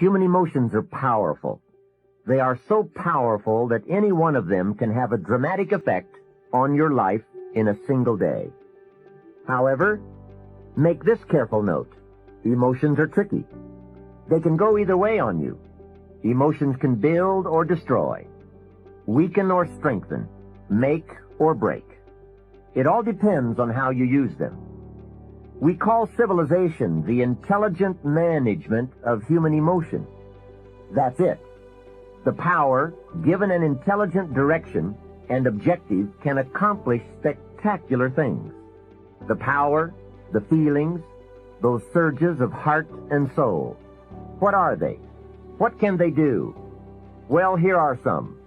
Human emotions are powerful. They are so powerful that any one of them can have a dramatic effect on your life in a single day. However, make this careful note. Emotions are tricky. They can go either way on you. Emotions can build or destroy, weaken or strengthen, make or break. It all depends on how you use them. We call civilization the intelligent management of human emotion. That's it. The power, given an intelligent direction and objective, can accomplish spectacular things. The power, the feelings, those surges of heart and soul. What are they? What can they do? Well, here are some.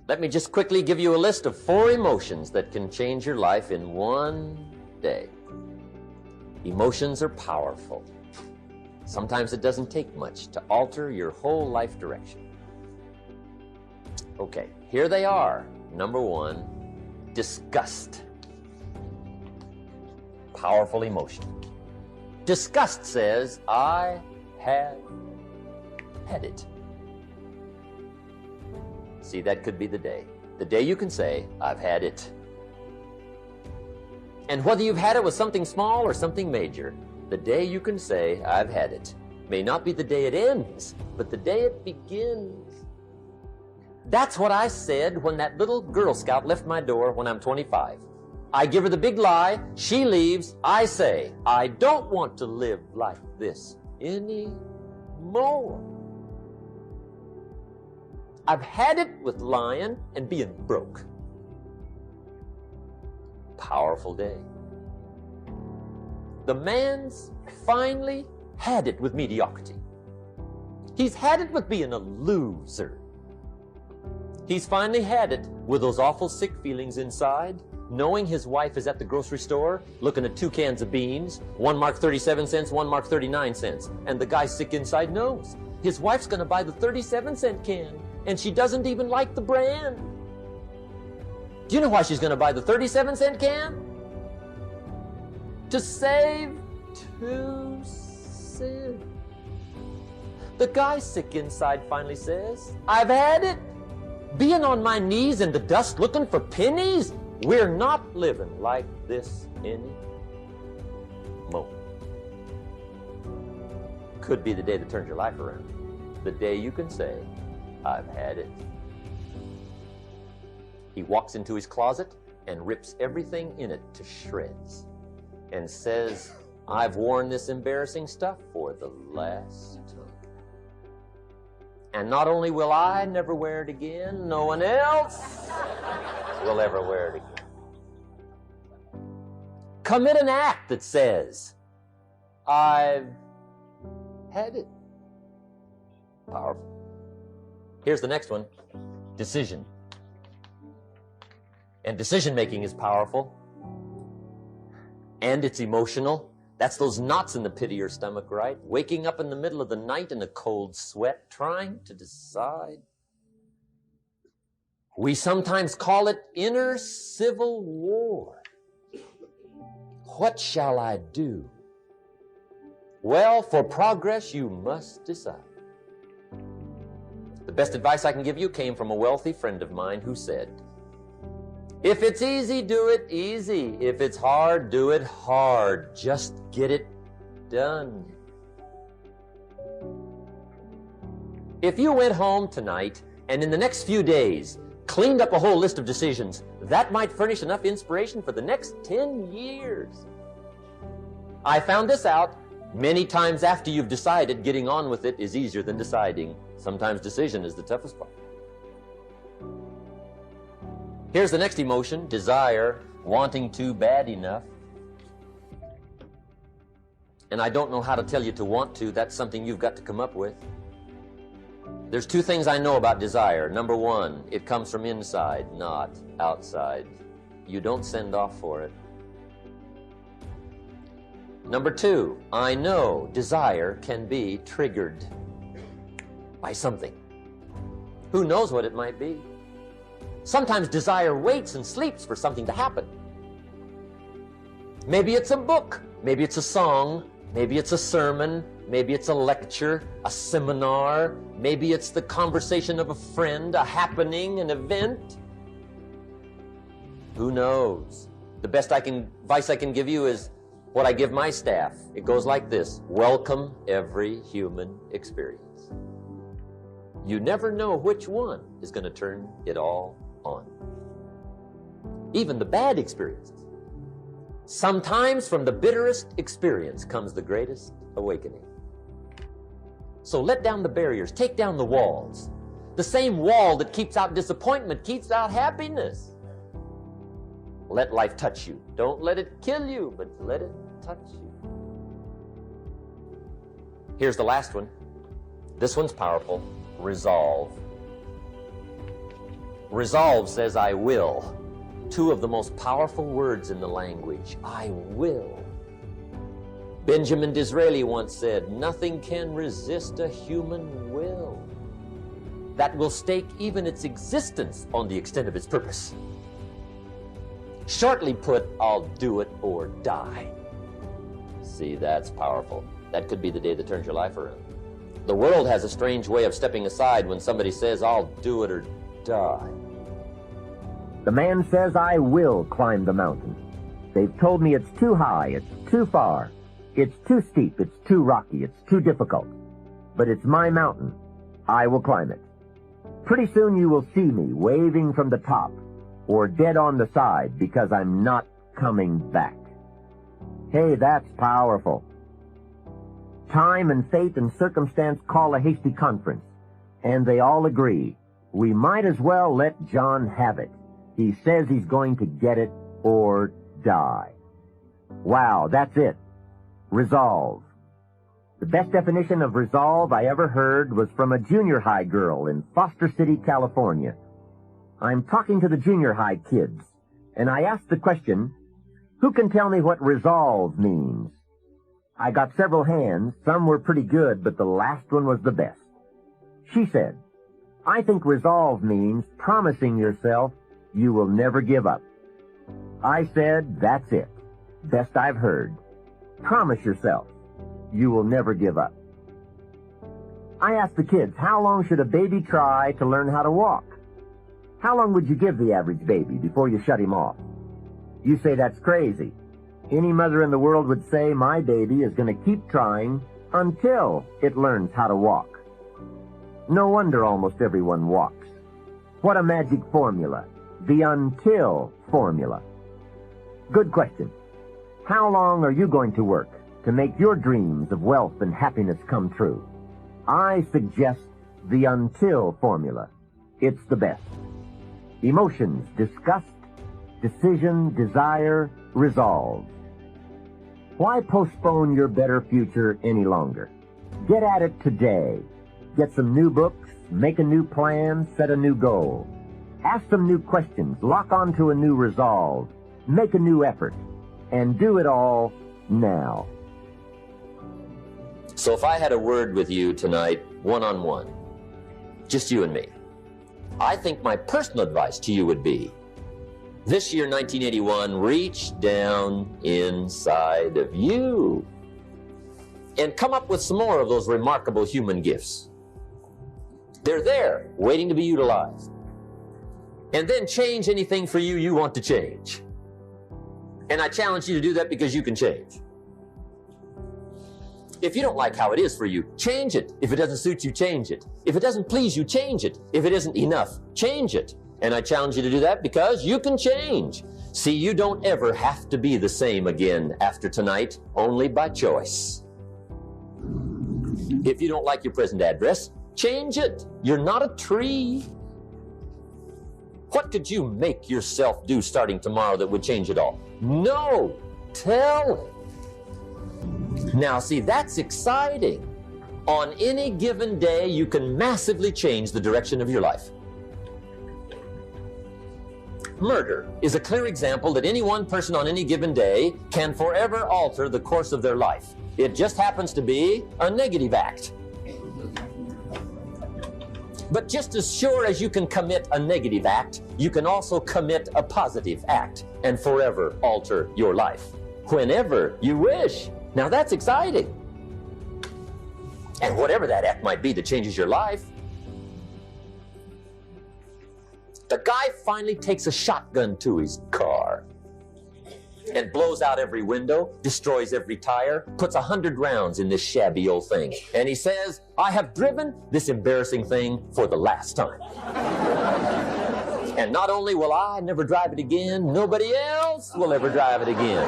Let me just quickly give you a list of 4 emotions that can change your life in one day. Emotions are powerful. Sometimes it doesn't take much to alter your whole life direction. Okay, here they are. Number 1, disgust. Powerful emotion. Disgust says, I have had it. See, that could be the day you can say, I've had it. And whether you've had it with something small or something major, the day you can say, I've had it, may not be the day it ends, but the day it begins. That's what I said when that little Girl Scout left my door when I'm 25. I give her the big lie, she leaves, I say, I don't want to live like this anymore. I've had it with lying and being broke. Powerful day. The man's finally had it with mediocrity. He's had it with being a loser. He's finally had it with those awful sick feelings inside, knowing his wife is at the grocery store looking at 2 cans of beans, one marked 37 cents, one marked 39 cents, and the guy sick inside knows his wife's going to buy the 37-cent can, and she doesn't even like the brand. Do you know why she's going to buy the 37-cent can? To save 2 cents. The guy sick inside finally says, I've had it. Being on my knees in the dust looking for pennies, we're not living like this anymore. Could be the day that turns your life around. The day you can say, I've had it. He walks into his closet and rips everything in it to shreds and says, I've worn this embarrassing stuff for the last time. And not only will I never wear it again, no one else will ever wear it again. Commit an act that says, I've had it. Powerful. Here's the next one. Decision. And decision-making is powerful. And it's emotional. That's those knots in the pit of your stomach, right? Waking up in the middle of the night in a cold sweat, trying to decide. We sometimes call it inner civil war. What shall I do? Well, for progress, you must decide. The best advice I can give you came from a wealthy friend of mine who said, if it's easy, do it easy. If it's hard, do it hard. Just get it done. If you went home tonight and in the next few days cleaned up a whole list of decisions, that might furnish enough inspiration for the next 10 years. I found this out many times after you've decided. Getting on with it is easier than deciding. Sometimes decision is the toughest part. Here's the next emotion, desire, wanting to bad enough. And I don't know how to tell you to want to. That's something you've got to come up with. There's 2 things I know about desire. Number 1, it comes from inside, not outside. You don't send off for it. Number 2, I know desire can be triggered by something. Who knows what it might be? Sometimes desire waits and sleeps for something to happen. Maybe it's a book, maybe it's a song, maybe it's a sermon, maybe it's a lecture, a seminar, maybe it's the conversation of a friend, a happening, an event. Who knows? The best advice I can give you is what I give my staff. It goes like this: welcome every human experience. You never know which one is going to turn it all on. Even the bad experiences. Sometimes from the bitterest experience comes the greatest awakening. So let down the barriers, take down the walls. The same wall that keeps out disappointment keeps out happiness. Let life touch you. Don't let it kill you, but let it touch you. Here's the last one. This one's powerful. Resolve. Resolve says, I will. Two of the most powerful words in the language. I will. Benjamin Disraeli once said, nothing can resist a human will that will stake even its existence on the extent of its purpose. Shortly put, I'll do it or die. See, that's powerful. That could be the day that turns your life around. The world has a strange way of stepping aside when somebody says, I'll do it or die. The man says, I will climb the mountain. They've told me it's too high, it's too far, it's too steep, it's too rocky, it's too difficult. But it's my mountain. I will climb it. Pretty soon you will see me waving from the top or dead on the side because I'm not coming back. Hey, that's powerful. Time and fate and circumstance call a hasty conference, and they all agree. We might as well let John have it. He says he's going to get it or die. Wow, that's it. Resolve. The best definition of resolve I ever heard was from a junior high girl in Foster City, California. I'm talking to the junior high kids, and I asked the question, who can tell me what resolve means? I got several hands. Some were pretty good, but the last one was the best. She said, I think resolve means promising yourself you will never give up. I said, that's it. Best I've heard. Promise yourself you will never give up. I asked the kids, how long should a baby try to learn how to walk? How long would you give the average baby before you shut him off? You say that's crazy. Any mother in the world would say my baby is going to keep trying until it learns how to walk. No wonder almost everyone walks. What a magic formula. The until formula. Good question. How long are you going to work to make your dreams of wealth and happiness come true? I suggest the until formula. It's the best. Emotions, disgust, decision, desire, resolve. Why postpone your better future any longer? Get at it today. Get some new books, make a new plan, set a new goal. Ask some new questions, lock onto a new resolve, make a new effort, and do it all now. So if I had a word with you tonight, one-on-one, just you and me, I think my personal advice to you would be, this year, 1981, reach down inside of you and come up with some more of those remarkable human gifts. They're there, waiting to be utilized. And then change anything for you want to change. And I challenge you to do that because you can change. If you don't like how it is for you, change it. If it doesn't suit you, change it. If it doesn't please you, change it. If it isn't enough, change it. And I challenge you to do that because you can change. See, you don't ever have to be the same again after tonight, only by choice. If you don't like your present address, change it. You're not a tree. What could you make yourself do starting tomorrow that would change it all? No, tell it. Now, see, that's exciting. On any given day, you can massively change the direction of your life. Murder is a clear example that any one person on any given day can forever alter the course of their life. It just happens to be a negative act. But just as sure as you can commit a negative act, you can also commit a positive act and forever alter your life whenever you wish. Now that's exciting. And whatever that act might be that changes your life. The guy finally takes a shotgun to his car and blows out every window, destroys every tire, puts 100 rounds in this shabby old thing. And he says, I have driven this embarrassing thing for the last time. And not only will I never drive it again, nobody else will ever drive it again.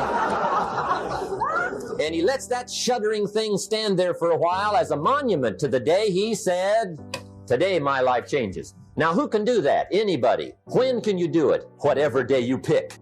And he lets that shuddering thing stand there for a while as a monument to the day he said, today my life changes. Now who can do that? Anybody. When can you do it? Whatever day you pick.